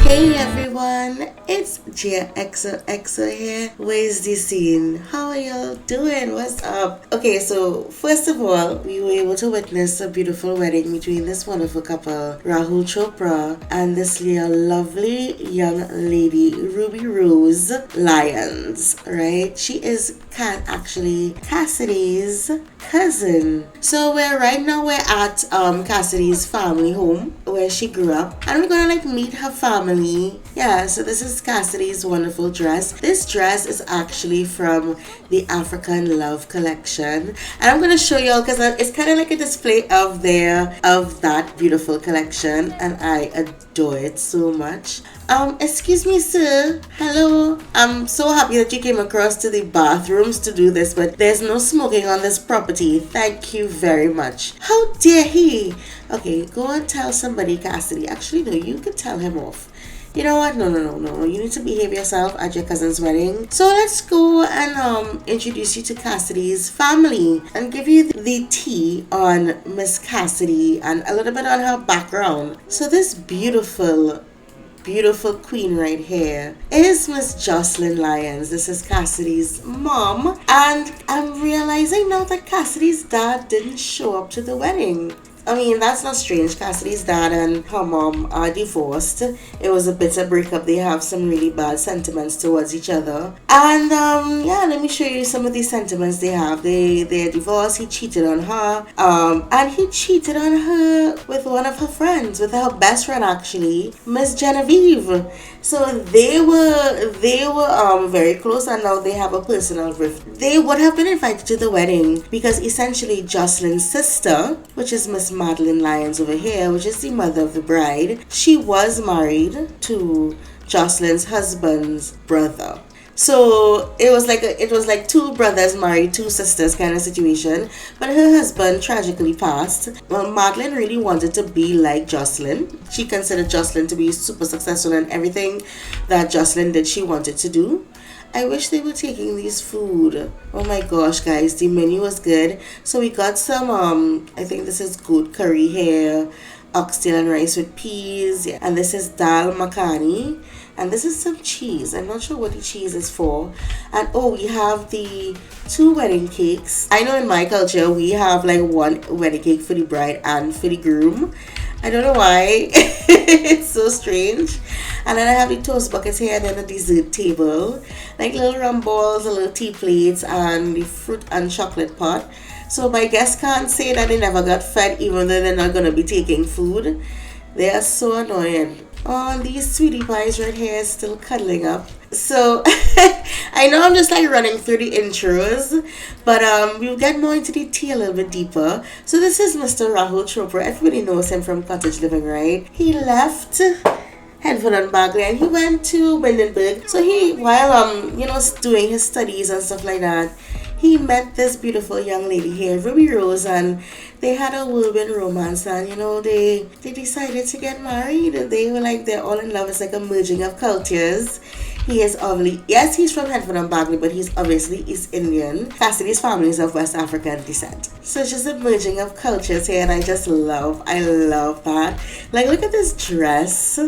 Hey everyone, it's GiaXOXO here. Where's the scene? How are y'all doing? What's up? Okay, so first of all, we were able to witness a beautiful wedding between this wonderful couple, Rahul Chopra, and this lovely young lady, Ruby Rose Lyons, right? She is actually Cassidy's cousin. So we're at Cassidy's family home where she grew up, and we're gonna meet her family. Yeah, so this is Cassidy's wonderful dress. This dress is actually from the African Love collection, and I'm gonna show y'all because it's kind of like a display of that beautiful collection, and I adore it so much. Excuse me, sir. Hello. I'm so happy that you came across to the bathrooms to do this, but there's no smoking on this property. Thank you very much. How dare he? Okay, go and tell somebody, Cassidy. Actually, no, you can tell him off. You know what? No. You need to behave yourself at your cousin's wedding. So let's go and introduce you to Cassidy's family and give you the tea on Miss Cassidy and a little bit on her background. So this beautiful queen right here is Miss Jocelyn Lyons. This is Cassidy's mom, and I'm realizing now that Cassidy's dad didn't show up to the wedding. I mean, that's not strange. Cassidy's dad and her mom are divorced. It was a bitter breakup. They have some really bad sentiments towards each other. And yeah, let me show you some of these sentiments they have. They're divorced. He cheated on her. And he cheated on her with one of her friends, with her best friend actually, Miss Genevieve. So they were very close, and now they have a personal rift. They would have been invited to the wedding because essentially Jocelyn's sister, which is Miss Madeline Lyons over here, which is the mother of the bride, she was married to Jocelyn's husband's brother. So it was like two brothers married two sisters kind of situation. But her husband tragically passed. Well, Madeline really wanted to be like Jocelyn. She considered Jocelyn to be super successful in everything that Jocelyn did she wanted to do. I wish they were taking these food. Oh my gosh, guys, the menu was good. So we got some I think this is goat curry here, oxtail and rice with peas, and this is dal makhani, and this is some cheese. I'm not sure what the cheese is for. And oh, we have the two wedding cakes. I know in my culture we have like one wedding cake for the bride and for the groom. I don't know why. It's so strange. And then I have the toast buckets here, and then a dessert table, like little rum balls, a little tea plates, and the fruit and chocolate pot. So my guests can't say that they never got fed, even though they're not going to be taking food. They are so annoying. Oh, these sweetie pies right here is still cuddling up. So I know I'm just like running through the intros, but we'll get more into the tea a little bit deeper. So this is Mr. Rahul Chopra. Everybody knows him from Cottage Living, right? He left Henford and Bagley and he went to Windenburg. So while doing his studies and stuff like that, he met this beautiful young lady here, Ruby Rose, and they had a whirlwind romance, and they decided to get married. They were like, they're all in love. It's like a merging of cultures. He is obviously, yes, he's from Henford and Bagley, but he's obviously East Indian. Cassidy's family is of West African descent. So it's just a merging of cultures here, and I love that. Like, look at this dress.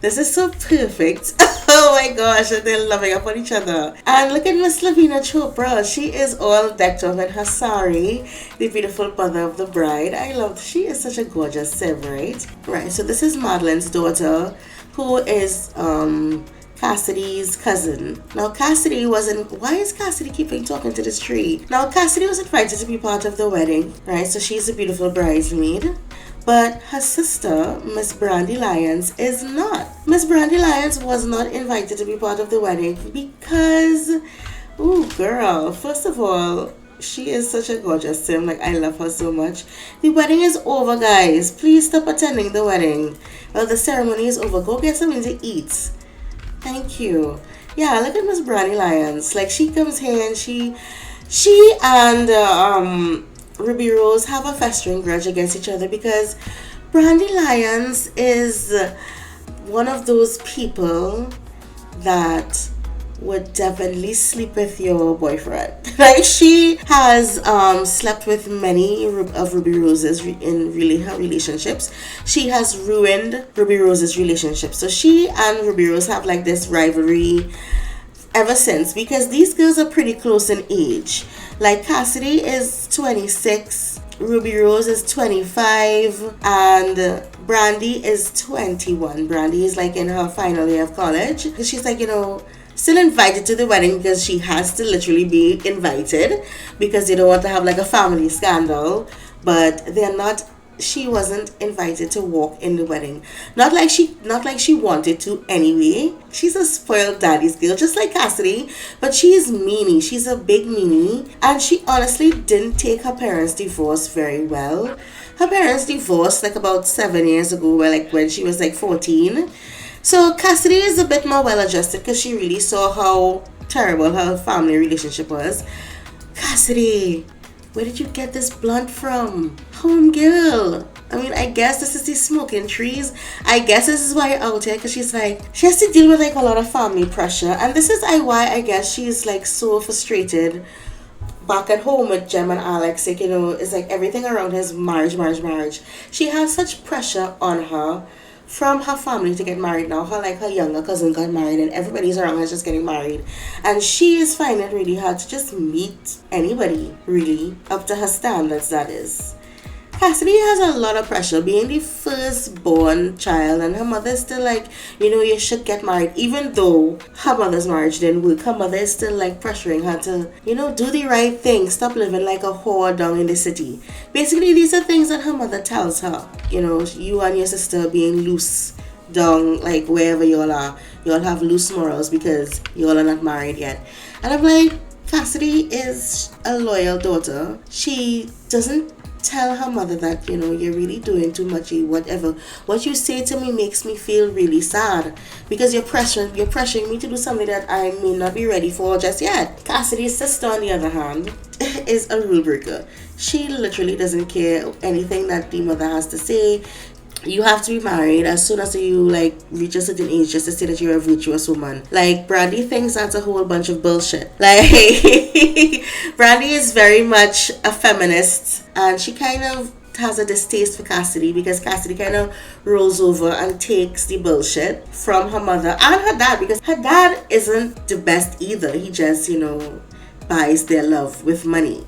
This is so perfect. Oh my gosh, they're loving up on each other. And look at Miss Lavina Chopra. She is all decked up in her sari, the beautiful mother of the bride. She is such a gorgeous sim, right? Right, so this is Madeline's daughter, who is Cassidy's cousin. Now Cassidy why is Cassidy keeping talking to this tree? Now Cassidy was invited to be part of the wedding, right? So she's a beautiful bridesmaid. But her sister, Miss Brandy Lyons, is not. Miss Brandy Lyons was not invited to be part of the wedding because, ooh, girl, first of all, she is such a gorgeous sim. Like, I love her so much. The wedding is over, guys. Please stop attending the wedding. Well, the ceremony is over. Go get something to eat. Thank you. Yeah, look at Miss Brandy Lyons. Like, she comes here and she and Ruby Rose have a festering grudge against each other because Brandy Lyons is one of those people that would definitely sleep with your boyfriend. Like, she has slept with many of Ruby Rose's in really her relationships. She has ruined Ruby Rose's relationship. So she and Ruby Rose have like this rivalry ever since, because these girls are pretty close in age. Like, Cassidy is 26, Ruby Rose is 25, and Brandy is 21. Brandy is like in her final year of college. She's like, still invited to the wedding because she has to literally be invited because they don't want to have like a family scandal. But they're not, she wasn't invited to walk in the wedding. Not like she wanted to anyway. She's a spoiled daddy's girl, just like Cassidy, but she is meanie. She's a big meanie, and she honestly didn't take her parents' divorce very well. Her parents divorced like about 7 years ago, when she was like 14. So Cassidy is a bit more well adjusted because she really saw how terrible her family relationship was. Cassidy, where did you get this blunt from? Home girl. I mean, I guess this is the smoking trees. I guess this is why you're out here, because she's like, she has to deal with like a lot of family pressure. And this is why I guess she's like so frustrated back at home with Jem and Alex. Like, it's like everything around her is marriage. She has such pressure on her from her family to get married now. Her younger cousin got married and everybody's around her just getting married. And she is finding it really hard to just meet anybody, really, up to her standards, that is. Cassidy has a lot of pressure being the firstborn child, and her mother is still like, you should get married. Even though her mother's marriage didn't work, her mother is still like pressuring her to, do the right thing. Stop living like a whore down in the city. Basically, these are things that her mother tells her. You and your sister being loose down, like wherever y'all are. Y'all have loose morals because y'all are not married yet. And I'm like, Cassidy is a loyal daughter. She doesn't tell her mother that, you're really doing too much, whatever. What you say to me makes me feel really sad because you're pressuring me to do something that I may not be ready for just yet. Cassidy's sister, on the other hand, is a rule breaker. She literally doesn't care anything that the mother has to say. You have to be married as soon as you reach a certain age just to say that you're a virtuous woman. Like, Brandy thinks that's a whole bunch of bullshit. Like, Brandy is very much a feminist, and she kind of has a distaste for Cassidy because Cassidy kind of rolls over and takes the bullshit from her mother and her dad, because her dad isn't the best either. He just, buys their love with money.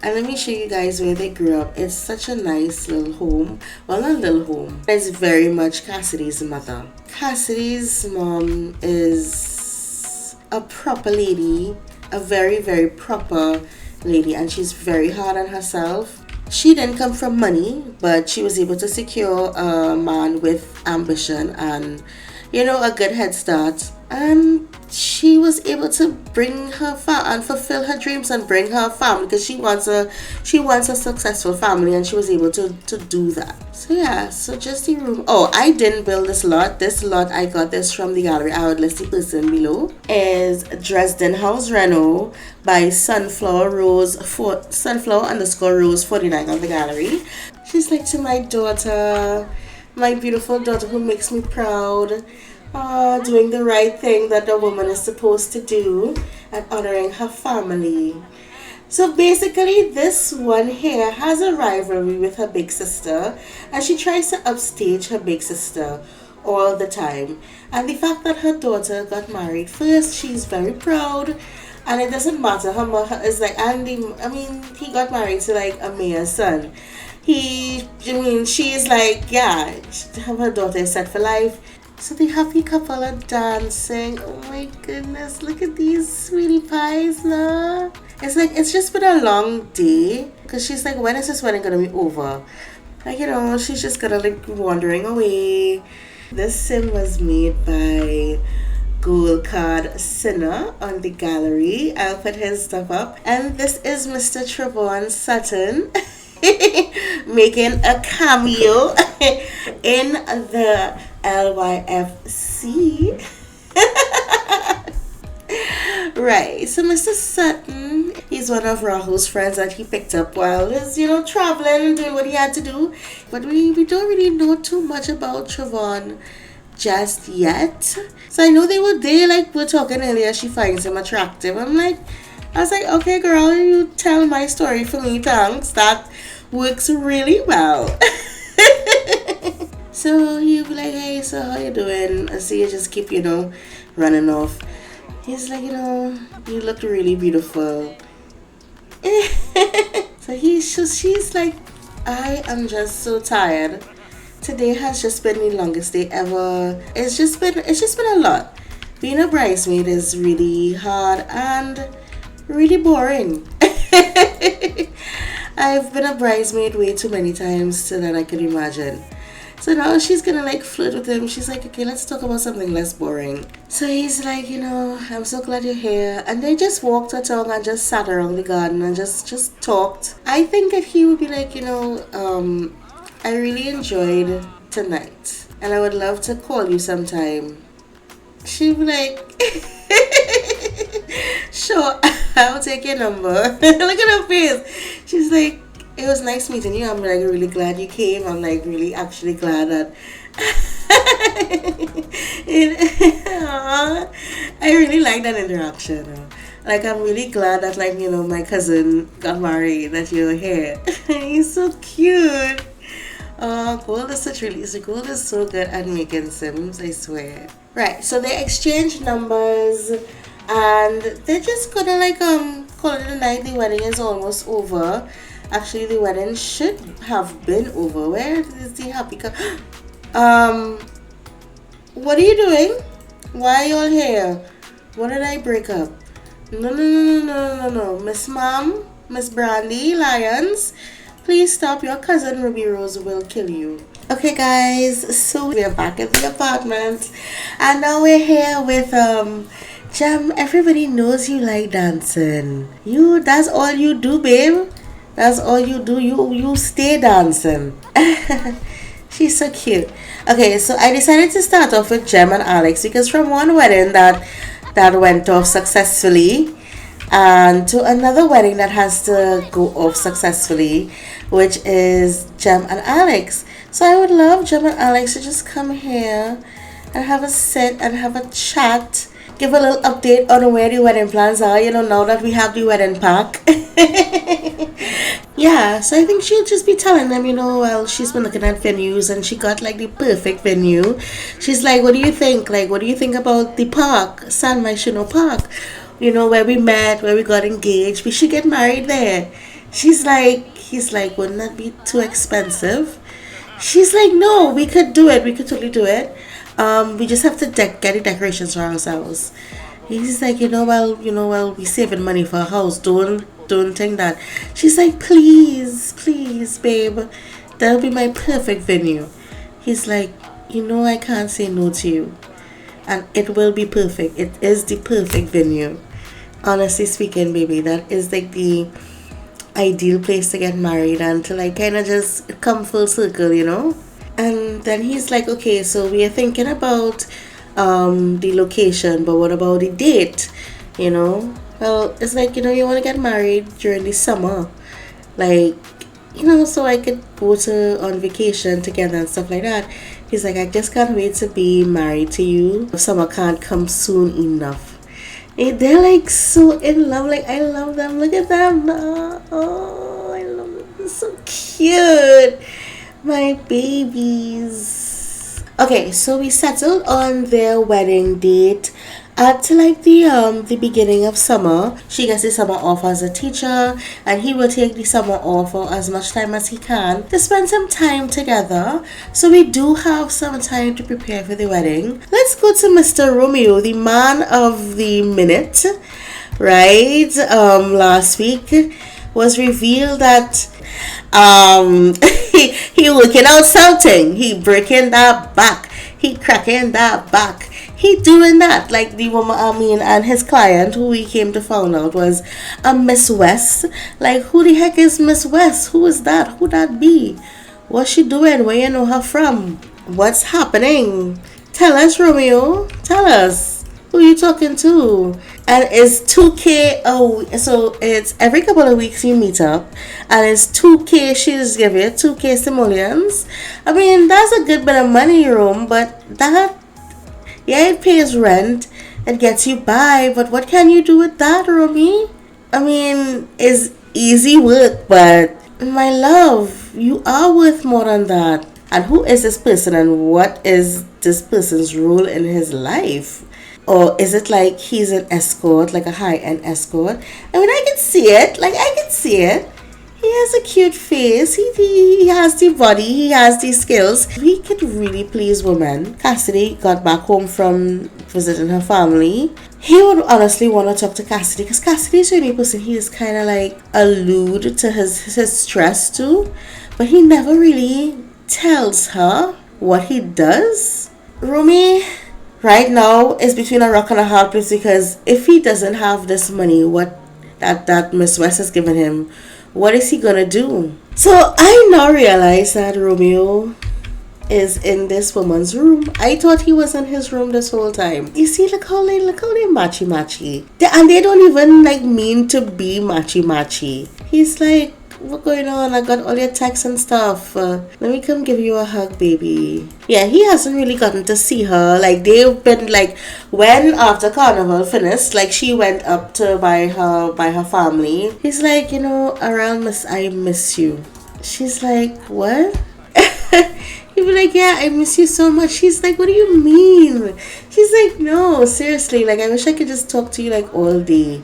And let me show you guys where they grew up. It's such a nice little home. Well, not a little home. It's very much Cassidy's mother. Cassidy's mom is a proper lady. A very, very proper lady. And she's very hard on herself. She didn't come from money, but she was able to secure a man with ambition and, a good head start. And she was able to bring her and fulfill her dreams and bring her family, because she wants a successful family, and she was able to do that. So yeah, so just the room. Oh, I didn't build this lot. This lot, I got this from the gallery. I would list the person below. Is Dresden House Reno by Sunflower _ Rose 49 on the gallery. She's like to my daughter, my beautiful daughter who makes me proud. Doing the right thing that a woman is supposed to do and honoring her family. So basically, this one here has a rivalry with her big sister, and she tries to upstage her big sister all the time. And the fact that her daughter got married first, she's very proud, and it doesn't matter. Her mother is like, he got married to like a mayor's son. She's like, yeah, her daughter is set for life. So the happy couple are dancing. Oh my goodness, look at these sweetie pies now. It's just been a long day, because she's like, when is this wedding gonna be over? She's just gonna wandering away. This sim was made by Gold Card Sinner on the gallery. I'll put his stuff up. And this is Mr. Travon Sutton making a cameo in the LYFC. Right, so Mr. Sutton, he's one of Rahul's friends that he picked up while he's, traveling and doing what he had to do. But we don't really know too much about Travon just yet. So I know they like were talking earlier, she finds him attractive. I was like, okay girl, you tell my story for me, thanks. That works really well. So he'll be like, hey, so how you doing? I see you just keep, running off. He's like, you look really beautiful. So she's like, I am just so tired. Today has just been the longest day ever. It's just been a lot. Being a bridesmaid is really hard and really boring. I've been a bridesmaid way too many times so that I could imagine. So now she's gonna like flirt with him. She's like, okay, let's talk about something less boring. So he's like, I'm so glad you're here. And they just walked her tongue and just sat around the garden and just talked. I think that he would be like, I really enjoyed tonight and I would love to call you sometime. She'd be like, sure, I'll take your number. Look at her face. She's like, it was nice meeting you. I'm like really glad you came. I'm like really actually glad that I really like that interaction. Like I'm really glad that my cousin got married, that you're here. He's so cute. Gold is so good at making Sims, I swear. Right, so they exchange numbers and they're just gonna call it a night. The wedding is almost over. Actually, the wedding should have been over. Where is the happy what are you doing? Why are you all here? What did I break up? No. Miss Brandy Lyons, please stop. Your cousin Ruby Rose will kill you. Okay guys, so we're back at the apartment and now we're here with Jam. Everybody knows you like dancing. That's all you do, babe. That's all you do. You stay dancing. She's so cute. Okay, so I decided to start off with Jem and Alex because from one wedding that went off successfully and to another wedding that has to go off successfully, which is Jem and Alex. So I would love Jem and Alex to just come here and have a sit and have a chat. Give a little update on where the wedding plans are, now that we have the wedding pack. Yeah, so I think she'll just be telling them, well, she's been looking at venues and she got the perfect venue. She's like, what do you think? What do you think about the park, San Myshuno Park? Where we met, where we got engaged. We should get married there. He's like, wouldn't that be too expensive? She's like, no, we could do it. We could totally do it. We just have to get the decorations for ourselves. He's like, well, we saving money for a house. Don't think that. She's like, please, babe, that'll be my perfect venue. He's like, I can't say no to you. And it will be perfect. It is the perfect venue. Honestly speaking, baby, that is the ideal place to get married and to kind of just come full circle, And then he's like, okay, so we are thinking about the location, but what about the date? Well, it's like, you want to get married during the summer, so I could go on vacation together and stuff like that. He's like, I just can't wait to be married to you. Summer can't come soon enough. And they're so in love. I love them. Look at them. Oh, I love them. They're so cute. My babies. Okay, so we settled on their wedding date at the beginning of summer. She gets the summer off as a teacher and he will take the summer off for as much time as he can to spend some time together. So we do have some time to prepare for the wedding. Let's go to Mr. Romeo, the man of the minute, right? Last week was revealed that he working out something. He breaking that back. He cracking that back. He doing that. The woman, and his client, who we came to find out was a Miss West. Who the heck is Miss West? Who is that? Who that be? What's she doing? Where you know her from? What's happening? Tell us, Romeo. Tell us. Who you talking to? And it's 2K a week. So it's every couple of weeks you meet up. And it's 2K, she just give you 2K simoleons. I mean, that's a good bit of money, Rome. But that Yeah, it pays rent, it gets you by, but what can you do with that, Romy? I mean, it's easy work, but my love, you are worth more than that. And who is this person and what is this person's role in his life? Or is it like he's an escort, like a high-end escort? I mean, I can see it. Like, I can see it. He has a cute face. He has the body. He has the skills. He could really please women. Cassidy got back home from visiting her family. He would honestly want to talk to Cassidy because Cassidy is the only person he is kind of like allude to his stress to. But he never really tells her what he does. Romy right now is between a rock and a hard place because if he doesn't have this money, what that Miss West has given him, what is he gonna do? So I now realize that Romeo is in this woman's room. I thought he was in his room this whole time. You see, look how they matchy. And they don't even like mean to be matchy. He's like, what going on? I got all your texts and stuff. Let me come give you a hug, baby. Yeah, he hasn't really gotten to see her. Like, they've been like, when after Carnival finished, like she went up to by her family. He's like, around I miss you. She's like, what? He'd be like, yeah, I miss you so much. She's like, what do you mean? She's like, no, seriously, like I wish I could just talk to you like all day.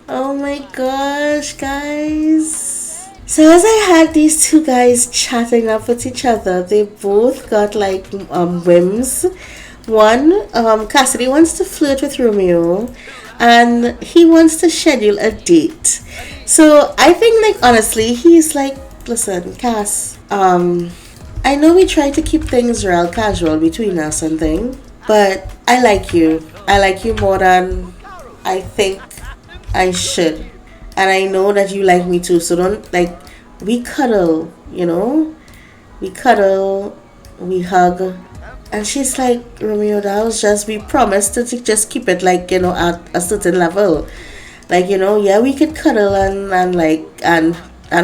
Oh my gosh, guys. So as I had these two guys chatting up with each other, they both got like whims. One, Cassidy wants to flirt with Romeo and he wants to schedule a date. So I think like honestly, he's like, listen, Cass, I know we try to keep things real casual between us and things, but I like you. I like you more than I think I should. And I know that you like me too, so don't, like, we cuddle, we cuddle, we hug. And she's like, Romeo, that was just, we promised to just keep it like, at a certain level. Like, yeah, we could cuddle and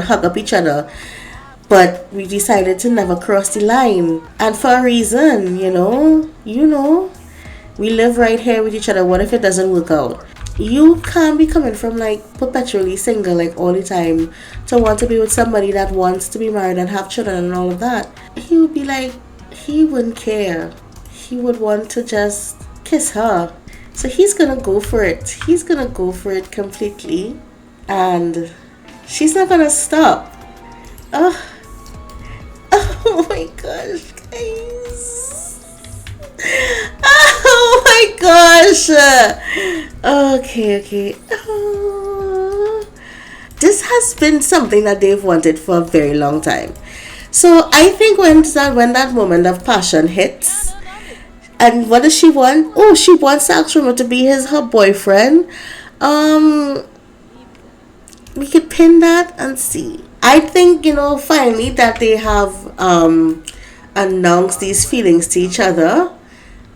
hug up each other. But we decided to never cross the line. And for a reason, we live right here with each other. What if it doesn't work out? You can't be coming from like perpetually single like all the time to want to be with somebody that wants to be married and have children and all of that. He would be like, he wouldn't care. He would want to just kiss her. So he's gonna go for it. He's gonna go for it completely. And she's not gonna stop. Oh my gosh, guys. Oh my gosh. Okay. This has been something that they've wanted for a very long time. So I think when that moment of passion hits, and what does she want? Oh, she wants Romeo to be her boyfriend. We could pin that and see. I think, finally that they have announced these feelings to each other.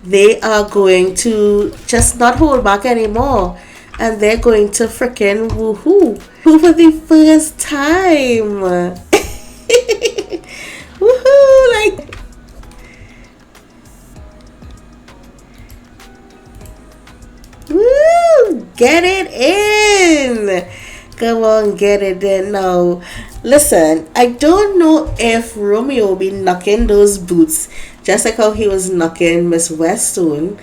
They are going to just not hold back anymore. And they're going to freaking woohoo. For the first time. Woohoo! Like, woo! Get it in! Come on, get it in now. Listen, I don't know if Romeo will be knocking those boots just like how he was knocking Miss Weststone.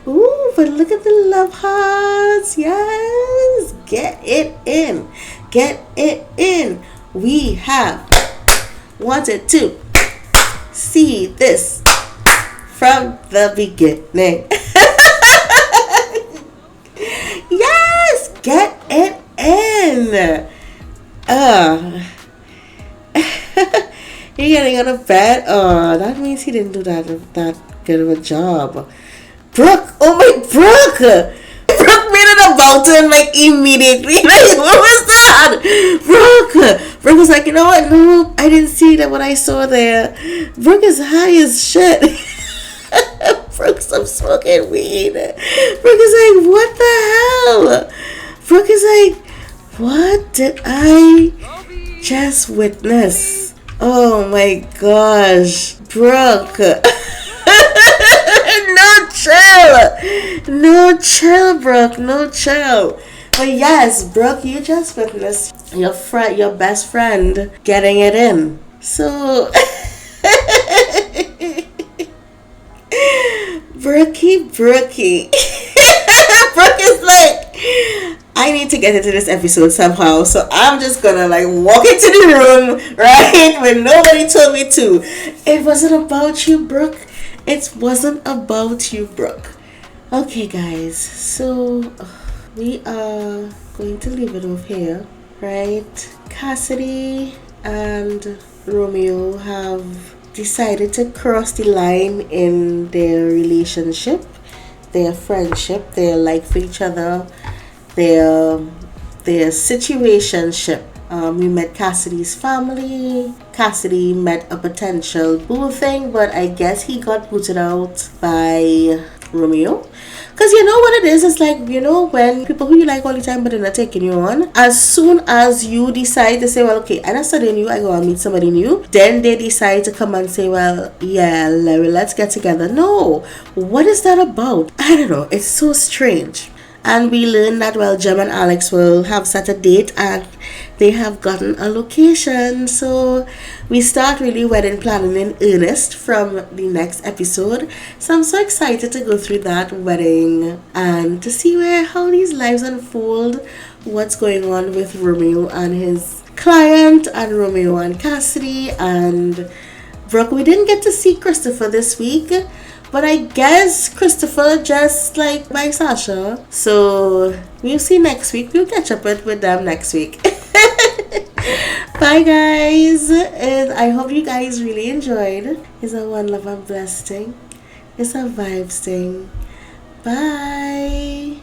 Ooh, but look at the love hearts. Yes, get it in. Get it in. We have wanted to see this from the beginning. Yes, get it in. You're getting out of bed. That means he didn't do that good of a job. Brooke, oh my Brooke made it about him like immediately. Like, what was that? Brooke was like, you know what? No, I didn't see that what I saw there. Brooke is high as shit. Brooke, stop smoking weed. Brooke is like, what the hell? Brooke is like, what did I just witness? Oh my gosh, Brooke. No, No chill, Brooke. No chill. But yes, Brooke, you just witnessed your best friend getting it in. So, Brookie. Brooke is like, I need to get into this episode somehow, so I'm just gonna like walk into the room, right, when nobody told me to. It wasn't about you, Brooke. It wasn't about you, Brooke. Okay, guys, so we are going to leave it off here, right? Cassidy and Romeo have decided to cross the line in their relationship, their friendship, their like for each other, their situationship. We met Cassidy's family. Cassidy met a potential boo thing, but I guess he got booted out by Romeo. Because you know what it is? It's like, you know, when people who you like all the time but they're not taking you on, as soon as you decide to say, well, okay, I'm not studying you, I go and meet somebody new, then they decide to come and say, well, yeah, let's get together. No, what is that about? I don't know. It's so strange. And we learned that, well, Jem and Alex will have set a date and they have gotten a location. So we start really wedding planning in earnest from the next episode. So I'm so excited to go through that wedding and to see how these lives unfold, what's going on with Romeo and his client, and Romeo and Cassidy and Brooke. We didn't get to see Christopher this week, but I guess Christopher just like by Sasha. So we'll see next week. We'll catch up with them next week. Bye guys. And I hope you guys really enjoyed. It's a one love and blessed thing. It's a vibes thing. Bye.